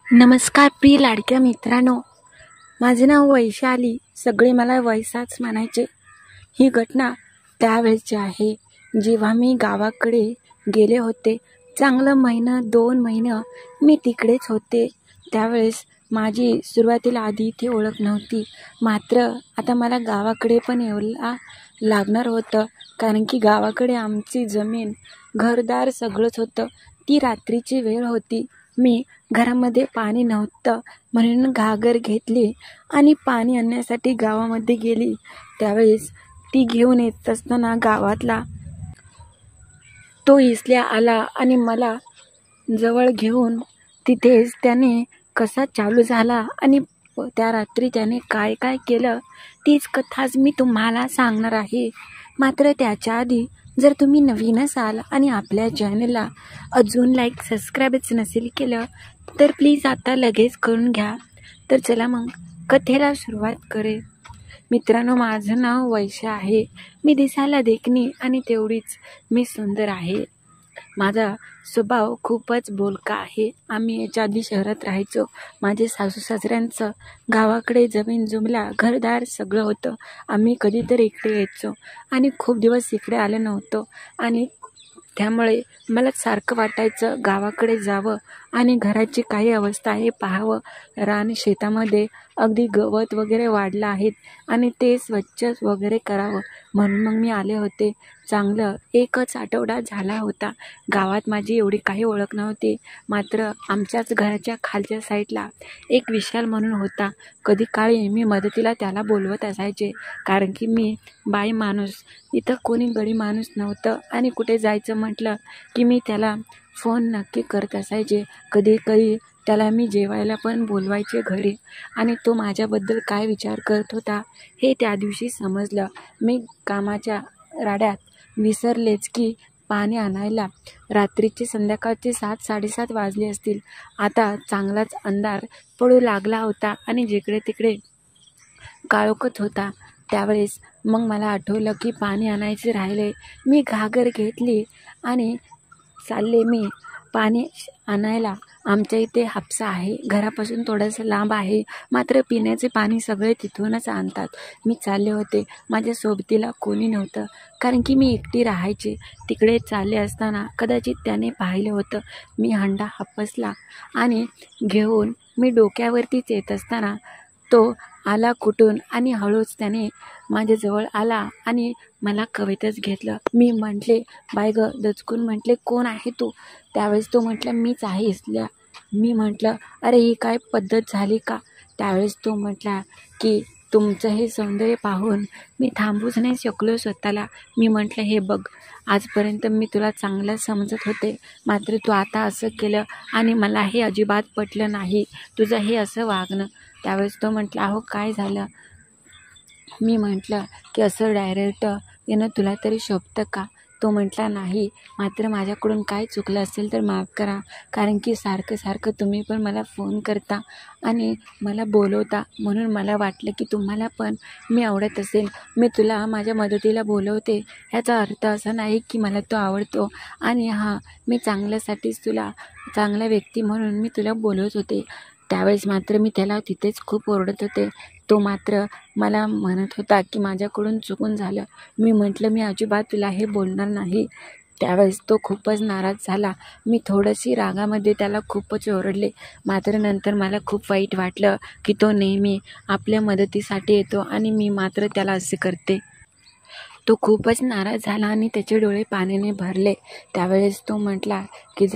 नमस्कार प्रिय लाडक्या मित्रांनो, माझे नाव वैशाली. सगळे मला वैसाच म्हणायचे. ही घटना त्यावेळेची आहे जेव्हा मी गावाकडे गेले होते. चांगलं 1-2 महिने मी तिकडेच होते. त्यावेळेस माझी सुरुवातीला आधी इथे ओळख नव्हती. मात्र आता मला गावाकडे पण यायला लागणार होतं, कारण की गावाकडे आमची जमीन, घरदार सगळंच होतं. ती रात्रीची वेळ होती. मी घरामध्ये पाणी नव्हतं म्हणून घागर घेतली आणि पाणी आणण्यासाठी गावामध्ये गेली. त्यावेळेस ती घेऊन येत असताना गावातला तो इसल्या आला आणि मला जवळ घेऊन तिथेच त्याने कसा चालू झाला आणि त्या रात्री त्याने काय काय केलं तीच कथाच मी तुम्हाला सांगणार आहे. मात्र त्याच्या आधी जर तुम्ही नवीन असाल आणि आपल्या चॅनलला अजून लाईक सबस्क्राईबच नसेल केलं तर प्लीज आता लगेच करून घ्या. तर चला मग कथेला सुरुवात करेल. मित्रांनो, माझं नाव वैशा आहे. मी दिसायला देखणी आणि तेवढीच मी सुंदर आहे. माझा स्वभाव खूपच बोलका आहे. आम्ही याच्या आधी शहरात राहायचो. माझे सासू सासऱ्यांचं गावाकडे जमीन जुमला, घरदार सगळं होतं. आम्ही कधीतरी इकडे यायचो आणि खूप दिवस इकडे आलो नव्हतो आणि त्यामुळे मला सारखं वाटायचं गावाकडे जावं आणि घराची काही अवस्था आहे पाहावं. रान शेतामध्ये अगदी गवत वगैरे वाढलं आहेत आणि ते स्वच्छ वगैरे करावं म्हणून मग मी आले होते. चांगलं 1च आठवडा झाला होता. गावात माझी एवढी काही ओळख नव्हती. मात्र आमच्याच घराच्या खालच्या साईडला एक विशाल म्हणून होता. कधी काळी मी मदतीला त्याला बोलवत असायचे, कारण की मी बाई माणूस, इथं कोणी गडी माणूस नव्हतं आणि कुठे जायचं म्हटलं की मी त्याला फोन नक्की करत असायचे. कधी कधी त्याला मी जेवायला पण बोलवायचे घरी आणि तो माझ्याबद्दल काय विचार करत होता हे त्या दिवशी समजलं. मी कामाच्या राड्यात विसरलेच की पाणी आणायला रात्रीचे संध्याकाळचे 7-7:30 वाजले असतील. आता चांगलाच अंधार पडू लागला होता आणि जिकडे तिकडे काळोखत होता. त्यावेळेस मग मला आठवलं की पाणी आणायचे राहिले. मी घागर घेतली आणि चालले मी पाणी आणायला. आमच्या इथे हापसा आहे, घरापासून थोडंसं लांब आहे, मात्र पिण्याचे पाणी सगळे तिथूनच आणतात. मी चालले होते. माझ्या सोबतीला कोणी नव्हतं, कारण की मी एकटी राहायचे. तिकडे चालले असताना कदाचित त्याने पाहिलं होतं. मी हंडा हापसला आणि घेऊन मी डोक्यावरतीच येत असताना तो आला कुठून आणि हळूच त्याने माझ्याजवळ आला आणि मला कवेतच घेतलं. मी म्हटले, बाय ग, दचकून म्हटले, कोण आहे तू? त्यावेळेस तो म्हटला, मीच आहे इसल्या. मी म्हटलं, अरे ही काय पद्धत झाली का? त्यावेळेस तो म्हटला की तुमचं हे सौंदर्य पाहून मी थांबूच नाही शकलो स्वतःला. मी म्हटलं, हे बघ, आजपर्यंत मी तुला चांगलं समजत होते, मात्र तू आता असं केलं आणि मला हे अजिबात पटलं नाही, तुझं हे असं वागणं. त्यावेळेस तो म्हटला, अहो काय झालं? मी म्हटलं की असं डायरेक्ट येणं तुला तरी शोभतं का? तो म्हटला, नाही, मात्र माझ्याकडून काय चुकलं असेल तर माफ करा, कारण की सारखं सारखं तुम्ही पण मला फोन करता आणि मला बोलवता, म्हणून मला वाटलं की तुम्हाला पण मी आवडत असेल. मी तुला माझ्या मदतीला बोलवते, ह्याचा अर्थ असा नाही की मला तो आवडतो आणि हां, मी चांगल्यासाठीच तुला, चांगला व्यक्ती म्हणून मी तुला बोलवत होते. त्यावेळेस मात्र मी त्याला तिथेच खूप ओरडत होते. तो मात्र मला म्हणत होता की माझ्याकडून चुकून झालं. मी म्हटलं, मी अजिबात तुला हे बोलणार नाही. त्यावेळेस तो खूपच नाराज झाला. मी थोडीशी रागामध्ये त्याला खूपच ओरडले. मात्र नंतर मला खूप वाईट वाटलं की तो नेहमी आपल्या मदतीसाठी येतो आणि मी मात्र त्याला असे करते. तो खूपच नाराज झाला आणि त्याचे डोळे पाण्याने भरले. त्यावेळेस तो म्हटला की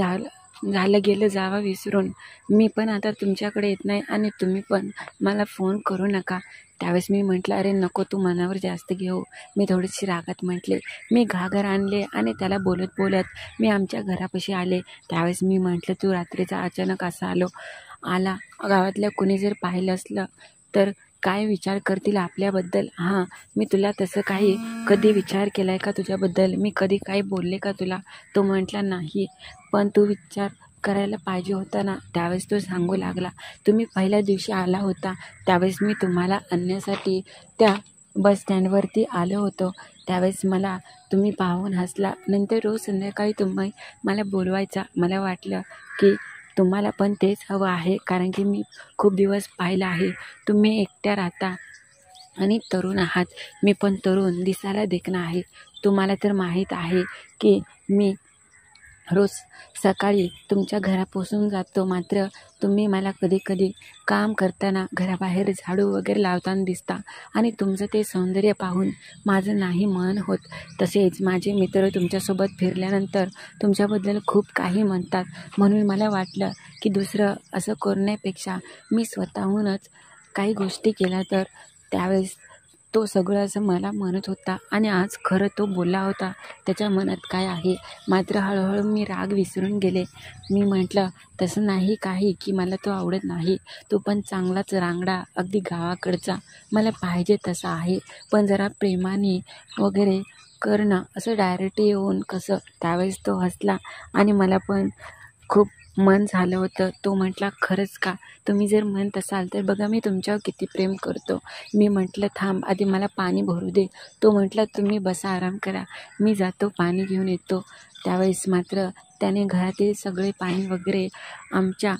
झालं गेलं जावा विसरून. मी पण आता तुमच्याकडे येत नाही आणि तुम्ही पण मला फोन करू नका. त्यावेळेस मी म्हटलं, अरे नको, तू मनावर जास्त घेऊ. मी थोडीशी रागात म्हटले. मी घागर आणले आणि त्याला बोलत बोलत मी आमच्या घरापाशी आले. त्यावेळेस मी म्हटलं, तू रात्रीचा अचानक असा आला, गावातल्या कोणी जर पाहिलं असलं तर काय विचार करतील आपल्याबद्दल? हां, मी तुला तसं काही कधी विचार केला आहे का तुझ्याबद्दल? मी कधी काही बोलले का तुला? तो म्हटला, नाही, पण तू विचार करायला पाहिजे होता ना. त्यावेळेस तो सांगू लागला, तुम्ही पहिल्या दिवशी आला होता त्यावेळेस मी तुम्हाला आणण्यासाठी त्या बस स्टँडवरती आलो होतो. त्यावेळेस मला तुम्ही पाहून हसला. नंतर रोज संध्याकाळी तुम्ही मला बोलवायचा. मला वाटलं की तुम्हाला पण तेच हवं आहे, कारण की मी खूप दिवस पाहिलं आहे तुम्ही एकट्या राहता आणि तरुण आहात. मी पण तरुण, दिसायला देखणं आहे. तुम्हाला तर माहीत आहे की मी रोज सकाळी तुमच्या घरापासून जातो, मात्र तुम्ही मला कधी कधी काम करताना घराबाहेर झाडू वगैरे लावताना दिसता आणि तुमचं ते सौंदर्य पाहून माझं नाही मन होत. तसेच माझे मित्र तुमच्यासोबत फिरल्यानंतर तुमच्याबद्दल खूप काही म्हणतात, म्हणून मला वाटलं की दुसरं असं करण्यापेक्षा मी स्वतःहूनच काही गोष्टी केल्या तर. त्यावेळेस तो सगळं असं मला म्हणत होता आणि आज खरं तो बोलला होता त्याच्या मनात काय आहे. मात्र हळूहळू मी राग विसरून गेले. मी म्हटलं तसं नाही काही की मला तो आवडत नाही, तो पण चांगलाच रांगडा, अगदी गावाकडचा मला पाहिजे तसा आहे, पण जरा प्रेमाने वगैरे करणं, असं डायरेक्ट येऊन कसं. त्यावेळेस तो हसला आणि मला पण खूप मन झालं होतं. तो म्हटला खरंच का, तुम्ही जर म्हणत असाल तर बघा मी तुमच्यावर किती प्रेम करतो. मी म्हटलं थांब आधी मला पाणी भरू दे. तो म्हटला तुम्ही बसा, आराम करा, मी जातो पाणी घेऊन येतो. त्यावेळेस मात्र त्याने घरातील सगळे पाणी वगैरे आमच्या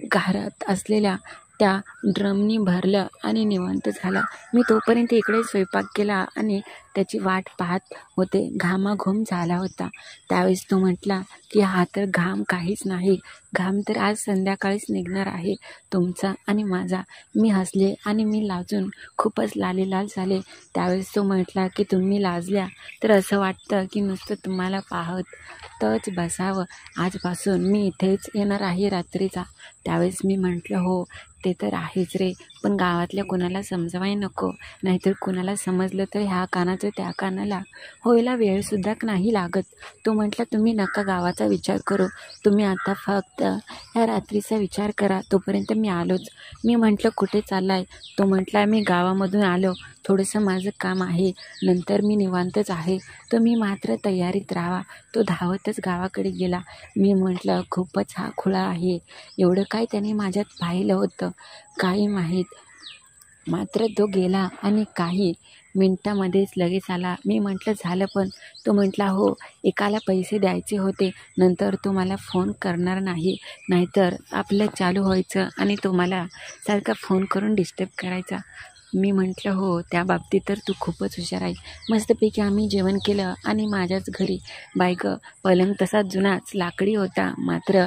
घरात असलेल्या त्या ड्रमनी भरलं आणि निवांत झाला. मी तोपर्यंत इकडे स्वयंपाक केला आणि त्याची वाट पाहत होते. घामाघूम झाला होता. त्यावेळेस तो म्हटला की हा तर घाम काहीच नाही, घाम तर आज संध्याकाळीच निघणार आहे तुमचा आणि माझा. मी हसले आणि मी लाजून खूपच लालीलाल झाले. त्यावेळेस तो म्हटला की तुम्ही लाजल्या तर असं वाटतं की नुसतं तुम्हाला पाहतच बसावं. आजपासून मी इथेच येणार आहे रात्रीचा. त्यावेळेस मी म्हटलं हो ते तर आहेच रे, पण गावातल्या कुणाला समजवाय नको, नाहीतर कुणाला समजलं तर ह्या कानाचं त्या कानाला व्हायला वेळसुद्धा नाही लागत. तो म्हटला तुम्ही नका गावाचा विचार करू, तुम्ही आता फक्त ह्या रात्रीचा विचार करा, तोपर्यंत मी आलोच. मी म्हटलं कुठे चाललाय. तो म्हटला मी गावामधून आलो, थोडंसं माझं काम आहे, नंतर मी निवांतच आहे, तुम्ही मात्र तयारीत राहा. तो धावतच गावाकडे गेला. मी म्हटलं खूपच हा खुळा आहे, एवढं काय त्याने माझ्यात पाहिलं होतं काही माहीत. मात्र तो गेला आणि काही मिनटामध्येच लगेच आला. मी म्हटलं झालं पण. तो म्हटला हो, एकाला पैसे द्यायचे होते, नंतर तो मला फोन करणार नाही, नाहीतर आपलं चालू व्हायचं आणि तो मला सारखा फोन करून डिस्टर्ब करायचा. मी म्हटलं हो, त्या बाबतीत तर तू खूपच हुशार आहे. मस्तपैकी आम्ही जेवण केलं आणि माझ्याच घरी पलंग तसा जुनाच लाकडी होता, मात्र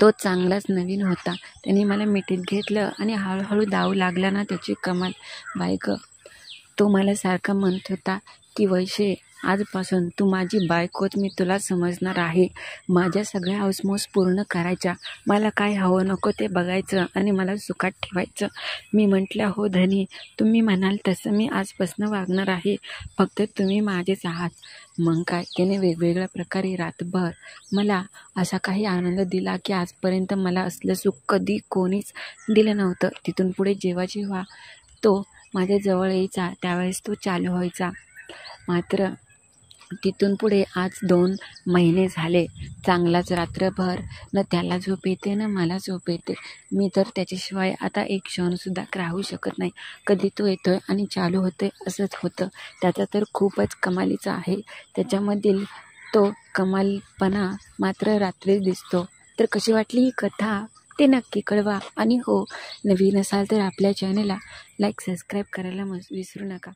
तो चांगलाच नवीन होता. त्याने मला मिठीत घेतलं आणि हळूहळू धावू लागला ना त्याची कमाल. तो मला सारखा म्हणत होता की वैशे, आजपासून तू माझी बायकोच, मी तुला समजणार आहे. माझ्या सगळ्या हौसमौस पूर्ण करायच्या, मला काय हवं नको ते बघायचं आणि मला सुखात ठेवायचं. मी म्हटलं हो धनी, तुम्ही म्हणाल तसं मी आजपासून वागणार आहे, फक्त तुम्ही माझेच आहात. मग काय, त्याने वेगवेगळ्या प्रकारे रातभर मला असा काही आनंद दिला की आजपर्यंत मला असलं सुख कधी कोणीच दिलं नव्हतं. तिथून पुढे जेव्हा जेव्हा तो माझ्या जवळ यायचा त्यावेळेस तो चालू व्हायचा. मात्र तिथून पुढे आज 2 महिने झाले चांगलाच रात्रभर न त्याला झोप येते न मला झोप येते. मी तर त्याच्याशिवाय आता एक क्षणसुद्धा राहू शकत नाही. कधी तो येतोय आणि चालू होतोय असंच होतं. त्याचा तर खूपच कमालीचा आहे. त्याच्यामधील तो कमालपणा मात्र रात्रीच दिसतो. तर कशी वाटली ही कथा ते नक्की कळवा. आणि हो, नवीन असाल तर आपल्या चॅनलला लाईक सबस्क्राईब करायला विसरू नका.